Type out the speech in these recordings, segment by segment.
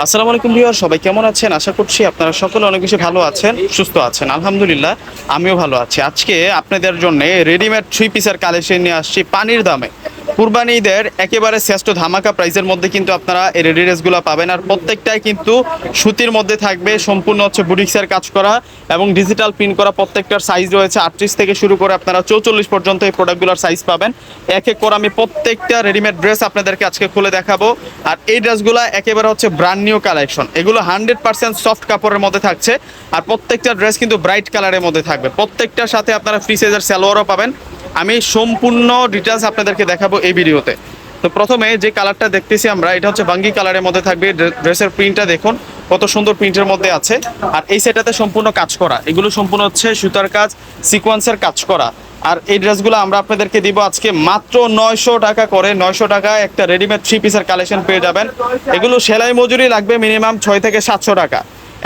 আসসালামু আলাইকুম ভিউয়ার, সবাই কেমন আছেন? আশা করছি আপনারা সকলে অনেক বেশি ভালো আছেন, সুস্থ আছেন। আলহামদুলিল্লাহ আমিও ভালো আছি। আজকে আপনাদের জন্য রেডিমেড 3 পিসের কালেকশন নিয়ে আসছি পানির দামে। কুরবানি ঈদের একেবারে শ্রেষ্ঠ ধামাকা প্রাইসের মধ্যে কিন্তু আপনারা এই রেডি ড্রেসগুলো পাবেন। আর প্রত্যেকটাই কিন্তু সুতির মধ্যে থাকবে, সম্পূর্ণ হচ্ছে বুটিক্সের কাজ করা এবং ডিজিটাল প্রিন্ট করা। প্রত্যেকটার সাইজ রয়েছে 38 থেকে শুরু করে আপনারা 44 পর্যন্ত এই প্রোডাক্টগুলোর সাইজ পাবেন। এক এক করে আমি প্রত্যেকটা রেডিমেড ড্রেস আপনাদেরকে আজকে খুলে দেখাবো। আর এই ড্রেসগুলো একেবারে হচ্ছে ব্র্যান্ড নিউ কালেকশন। এগুলো 100% সফট কাপড়ের মধ্যে থাকছে। আর প্রত্যেকটা ড্রেস কিন্তু ব্রাইট কালারের মধ্যে থাকবে। প্রত্যেকটার সাথে আপনারা ফ্রি সাইজের সালোয়ারও পাবেন। আমি সম্পূর্ণ ডিটেলস আপনাদেরকে দেখাবো এই ভিডিওতে। তো প্রথমে যে কালারটা দেখতেছি আমরা, এটা হচ্ছে বাঙ্গি কালারের মধ্যে থাকবে। ড্রেসের প্রিন্টটা দেখুন কত সুন্দর প্রিন্টের মধ্যে আছে। আর এই সেটাতে সম্পূর্ণ কাজ করা, এগুলো সম্পূর্ণ হচ্ছে সুতার কাজ, সিকোয়েন্সের কাজ করা। আর এই ড্রেসগুলো আমরা আপনাদেরকে দিব আজকে মাত্র 900 টাকা করে। 900 টাকায় একটা রেডিমেড 3 পিসের কালেকশন পেয়ে যাবেন। এগুলো সেলাই মজুরি লাগবে মিনিমাম 6 থেকে 700 টাকা।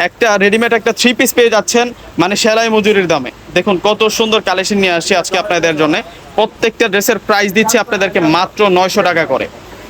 একটা রেডিমেড একটা 3 পিস পেয়ে যাচ্ছেন মানে সেলাই মজুরির দামে। দেখুন কত সুন্দর কালেকশন নিয়ে আসছি আজকে আপনাদের জন্য। প্রত্যেকটা ড্রেসের প্রাইস দিচ্ছি আপনাদেরকে মাত্র 900 টাকা করে।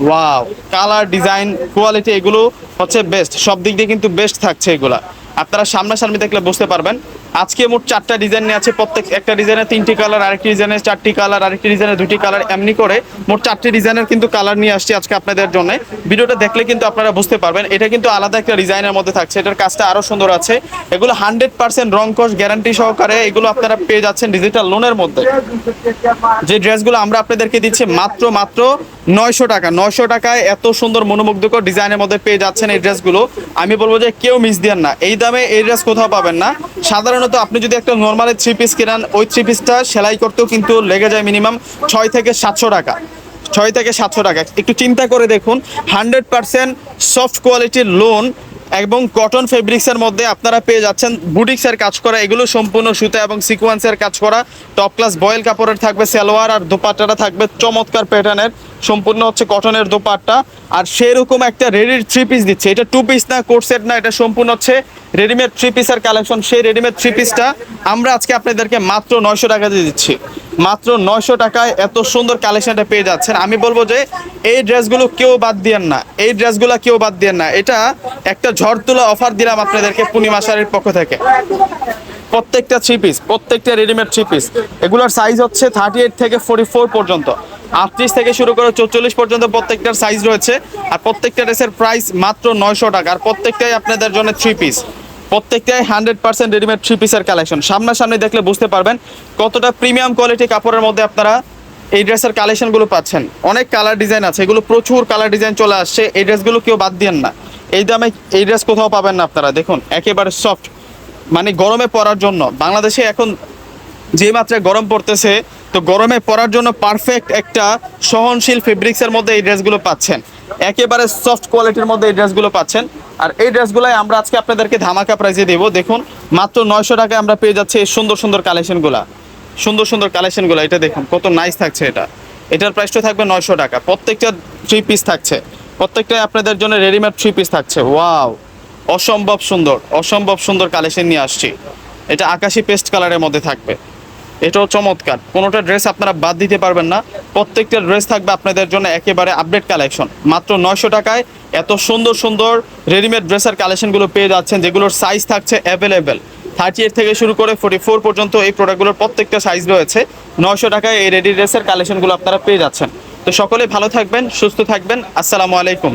ওয়াও, কালার, ডিজাইন, কোয়ালিটি এগুলো হচ্ছে বেস্ট। সব দিক দিয়ে কিন্তু বেস্ট থাকছে এগুলা। আপনারা সামনাসামনি দেখলে বুঝতে পারবেন। আজকে মোট 4টা ডিজাইন নিয়ে আছে। প্রত্যেক একটা ডিজাইনে 3টি কালার, আরেকটি ডিজাইনে 4টি কালার, আরেকটি ডিজাইনে 2টি কালার, এমনি করে মোট 4টি ডিজাইনের কিন্তু কালার নিয়ে আসছি আজকে আপনাদের জন্য। ভিডিওটা দেখলে কিন্তু আপনারা বুঝতে পারবেন এটা কিন্তু আলাদা একটা ডিজাইনের মধ্যে থাকছে। এটার কাজটা আরও সুন্দর আছে। এগুলো 100% রং কস গ্যারান্টি সহকারে এগুলো আপনারা পেয়ে যাচ্ছেন ডিজিটাল লোনের মধ্যে। যে ড্রেসগুলো আমরা আপনাদেরকে দিচ্ছি মাত্র 900 টাকা। 900 টাকায় এত সুন্দর মনোমুগ্ধকর ডিজাইনের মধ্যে পেয়ে যাচ্ছেন এই ড্রেসগুলো। আমি বলবো যে কেউ মিস দেন না, এই দামে এই ড্রেস কোথাও পাবেন না। সাধারণত আপনি যদি একটা নর্মালি 3 পিস কেনেন, ওই 3 পিসটা সেলাই করতেও কিন্তু লেগে যায় মিনিমাম 6 থেকে 700 টাকা। 6 থেকে 700 টাকা। একটু চিন্তা করে দেখুন, 100% সফট কোয়ালিটির লোন এবং কটন ফেব্রিক্সের মধ্যে আপনারা পেয়ে যাচ্ছেন বুটিক্সের কাজ করা। এগুলো সম্পূর্ণ সুতা এবং সিকোয়েন্সের কাজ করা। টপ ক্লাস বয়েল কাপড়ের থাকবে সালোয়ার, আর দোপাট্টাটা থাকবে চমৎকার প্যাটার্নের, সম্পূর্ণ হচ্ছে কটনের দোপাট্টা। আর সেরকম একটা রেডি 3 পিস দিচ্ছে। এটা 2 পিস না, কোট সেট না, এটা সম্পূর্ণ হচ্ছে রেডিমেড 3 পিসের কালেকশন। সেই রেডিমেড 3 পিসটা আমরা আজকে আপনাদেরকে মাত্র 900 টাকা দিয়ে দিচ্ছি। মাত্র 900 টাকায় এত সুন্দর কালেকশনটা পেয়ে যাচ্ছেন। আমি বলবো যে এই ড্রেসগুলো কেউ বাদ দিয়েন না, এই ড্রেসগুলো কেউ বাদ দিয়েন না। এটা একটা ঝড় তোলা অফার দিলাম আপনাদেরকে পূর্ণিমা শাড়ির পক্ষ থেকে। প্রত্যেকটা 3 পিস, প্রত্যেকটা রেডিমেড 3 পিস, এগুলোর সাইজ হচ্ছে 38 থেকে 44 পর্যন্ত। 38 থেকে শুরু করে 44 পর্যন্ত প্রত্যেকটার সাইজ রয়েছে। আর প্রত্যেকটা ড্রেসের প্রাইস মাত্র 900 টাকা। আর প্রত্যেকটাই আপনাদের জন্য 3 পিস, প্রত্যেকটাই 100% রেডিমেড 3 পিসের কালেকশন। সামনাসামনি দেখলে বুঝতে পারবেন কতটা প্রিমিয়াম কোয়ালিটি কাপড়ের মধ্যে আপনারা এই ড্রেসের কালেকশনগুলো পাচ্ছেন। অনেক কালার ডিজাইন আছে, এগুলো প্রচুর কালার ডিজাইন চলে আসছে। এই ড্রেসগুলো কেউ বাদ দিয়েন না, এই দামে এই ড্রেস কোথাও পাবেন না আপনারা। দেখুন একেবারে সফট, মানে গরমে পরার জন্য। বাংলাদেশে এখন যে মাত্রায় গরম পড়তেছে, তো গরমে পরার জন্য পারফেক্ট একটা সহনশীল ফেব্রিক্সের মধ্যে এই ড্রেসগুলো পাচ্ছেন। একেবারে সফট কোয়ালিটির মধ্যে এই ড্রেসগুলো পাচ্ছেন। আর এই ড্রেসগুলাই আমরা আজকে আপনাদেরকে ধামাকা প্রাইসে দেবো। দেখুন মাত্র 900 টাকায় আমরা পেয়ে যাচ্ছি এই সুন্দর সুন্দর কালেকশনগুলা, সুন্দর সুন্দর কালেকশনগুলো। এটা দেখুন কত নাইস থাকছে। এটার প্রাইসটা থাকবে 900 টাকা। প্রত্যেকটা 3 পিস থাকছে, প্রত্যেকটাই আপনাদের জন্য রেডিমেড 3 পিস থাকছে। ওয়াও, অসম্ভব সুন্দর, অসম্ভব সুন্দর কালেকশন নিয়ে আসছি। এটা আকাশি পেস্ট কালারের মধ্যে থাকবে, এটাও চমৎকার। কোনোটা ড্রেস আপনারা বাদ দিতে পারবেন না। প্রত্যেকটা ড্রেস থাকবে আপনাদের জন্য একেবারে আপডেট কালেকশন। মাত্র 900 টাকায় এত সুন্দর সুন্দর রেডিমেড ড্রেসের কালেকশনগুলো পেয়ে যাচ্ছেন, যেগুলোর সাইজ থাকছে অ্যাভেলেবেল 38 থেকে শুরু করে 44 পর্যন্ত। এই প্রোডাক্টগুলোর প্রত্যেকটা সাইজ রয়েছে। 900 টাকায় এই রেডি ড্রেসের কালেকশনগুলো আপনারা পেয়ে যাচ্ছেন। তো সকলে ভালো থাকবেন, সুস্থ থাকবেন। আসসালামু আলাইকুম।